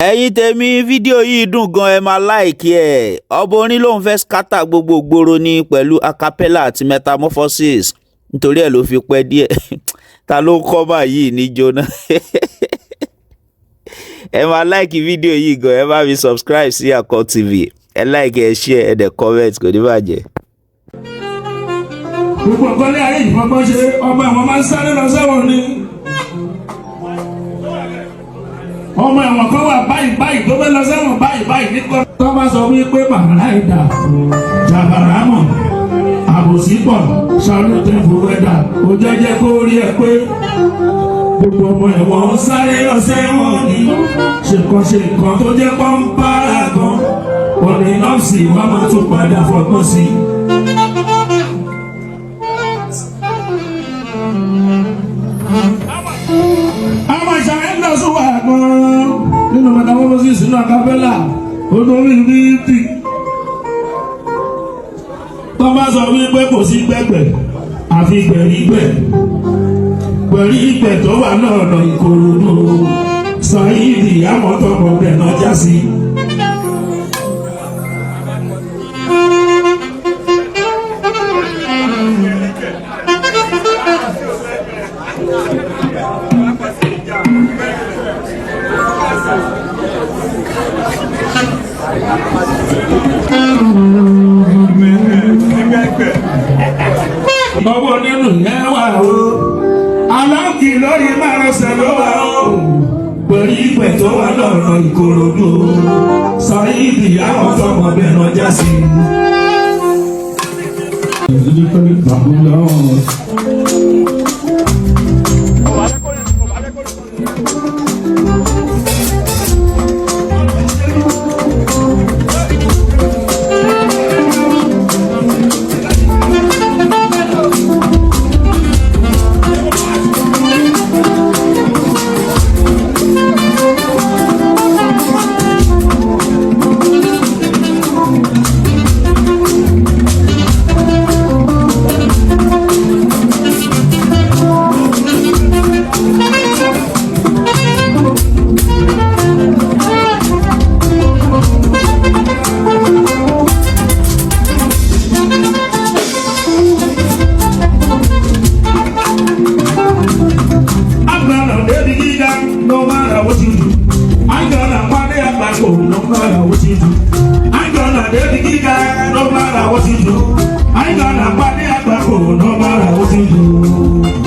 ẹ̀yin tèmi fídíò yìí dùn gan, ẹ máa like ẹ̀. ọba orin lòun fẹ́ scatter gbogbo ìgboro ní pẹ̀lú acapella àti metamorphosis nítorí ẹ̀ ló fi pẹ́ díẹ̀. ta ló ń kọ́ bá yìí ní jóná. ẹ máa like fídíò yìí gan, ẹ bá mi subscribe sí Haaa TV, ẹ like ẹ share ẹ dẹ̀ comment, kò ní bàjẹ́. gbogbo nǹkan lé ayé ìfọgbọ́n ṣe ọmọ ẹ̀wọ̀n máa ń sáré lọ sẹ́wọ̀n ni. ọmọ ẹ̀wọ̀n kan wà báyìí tó fẹ́ lọ sẹ́wọ̀n báyìí nípa. tó bá sọ wípé màmá ìdá jàbàrà mọ̀ àbòsí pọ̀ ṣàlùtẹ̀ fòwẹ́dà ó jẹ́jẹ́ kó rí ẹ pé gbogbo ọmọ ẹ̀wọ̀n ń sáré lọ sẹ́wọ̀n ni. ṣe nǹkan tó jẹ́ pọ́ńpárà gan ọ̀nì nọ́ọ̀sì wọn máa tún padà fọgbọ́n sí i. àwọn ìṣàlẹ̀ ń lọ sí wa gan-an nínú metamorphosis nínú acapella olórí bíbí. tó bá sọ wípé kò sí gbẹ̀gbẹ̀ àfi gbẹ̀rígbẹ̀ gbẹ̀rígbẹ̀ tó wà náà lọ Ìkòròdú Saidi àmọ́tọ́kọ̀ bẹ̀ náà já sí. ọwọ́ nínú yẹn wà o aláǹkì lórí márosẹ̀ ló wà o pẹ̀lú ìpẹ̀ tó wà lọ́nà Ìkòròdú Saidi àwọn tọmọ bẹ́ẹ̀ náà já sí. No matter what you do, I'm gonna party at my home. No matter what you do, I'm gonna dedicate that. No matter what you do, I'm gonna party at my home. No matter what you do.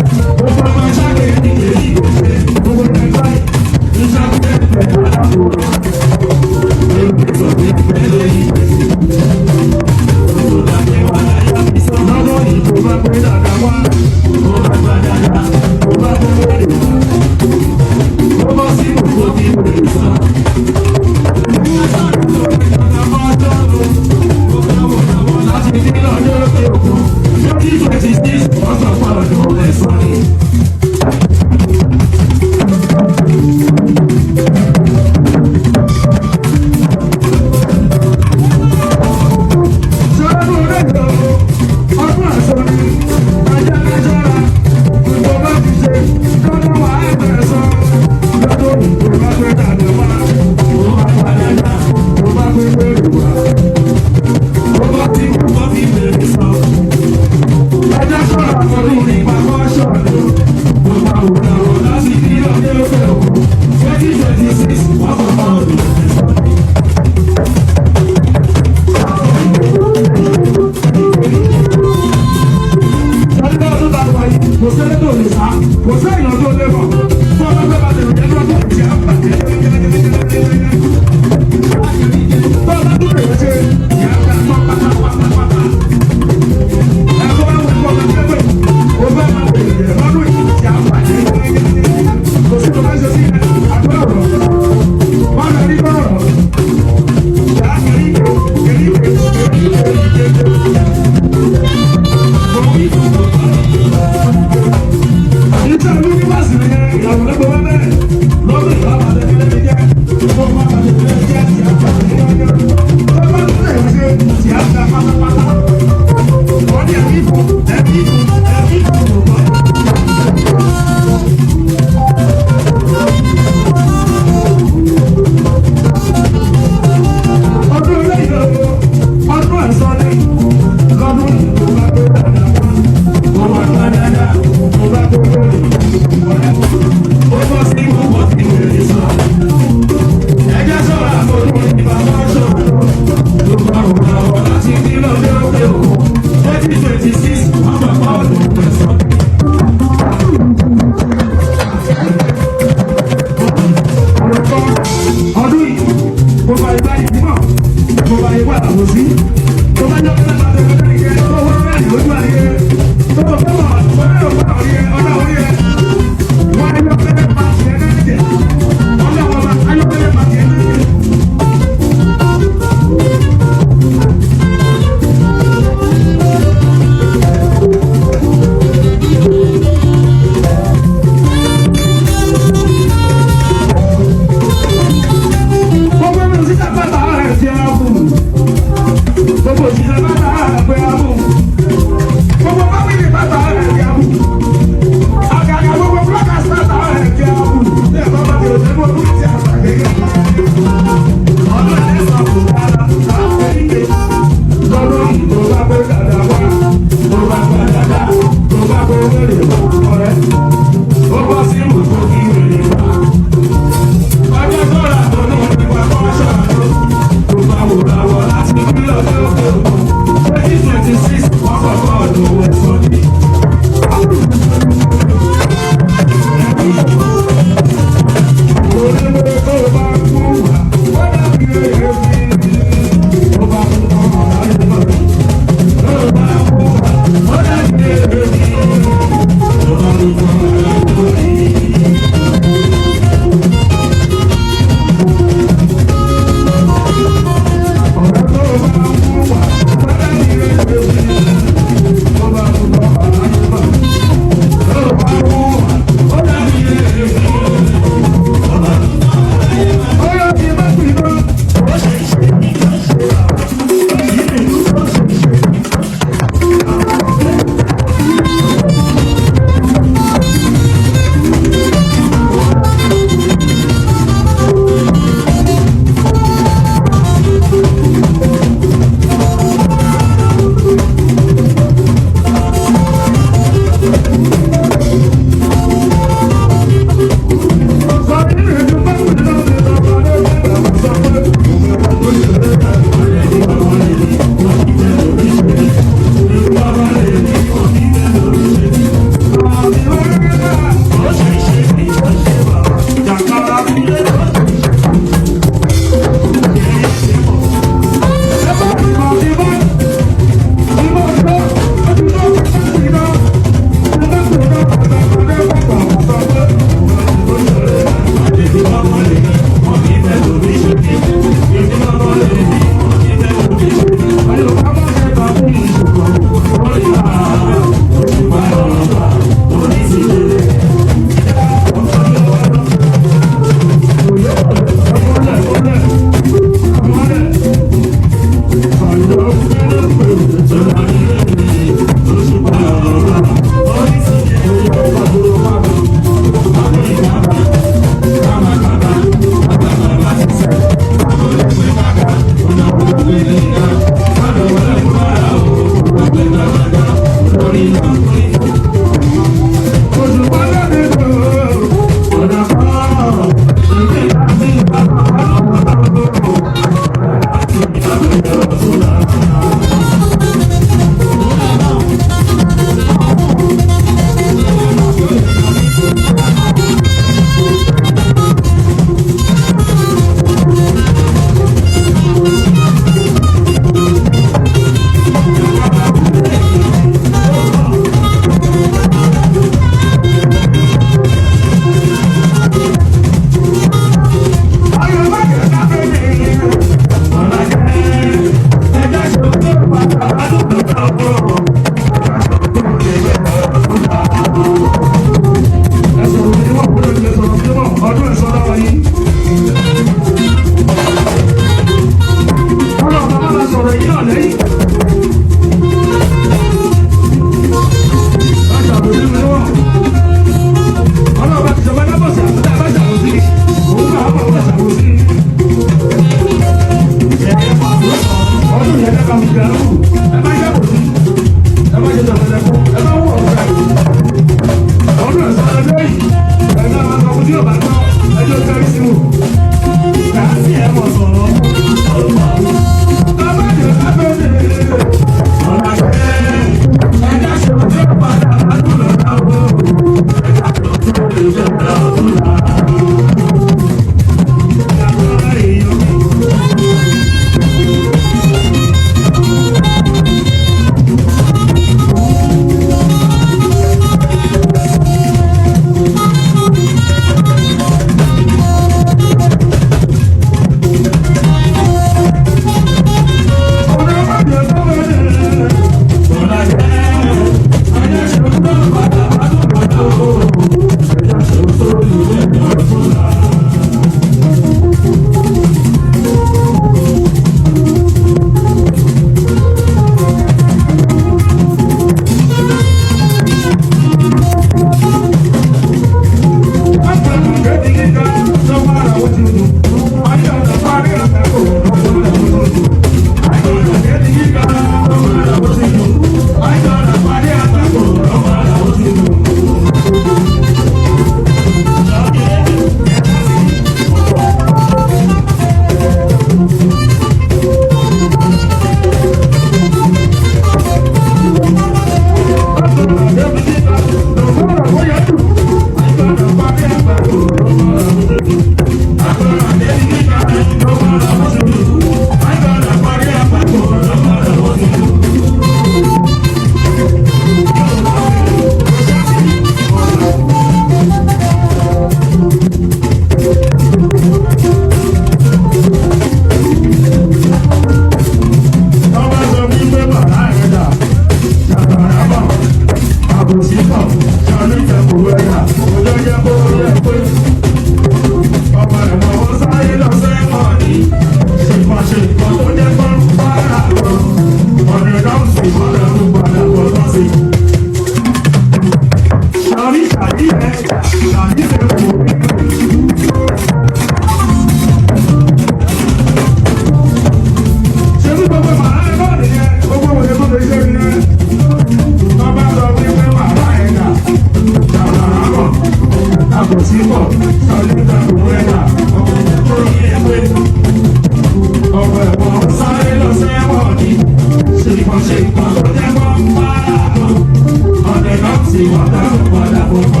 kò fọ́.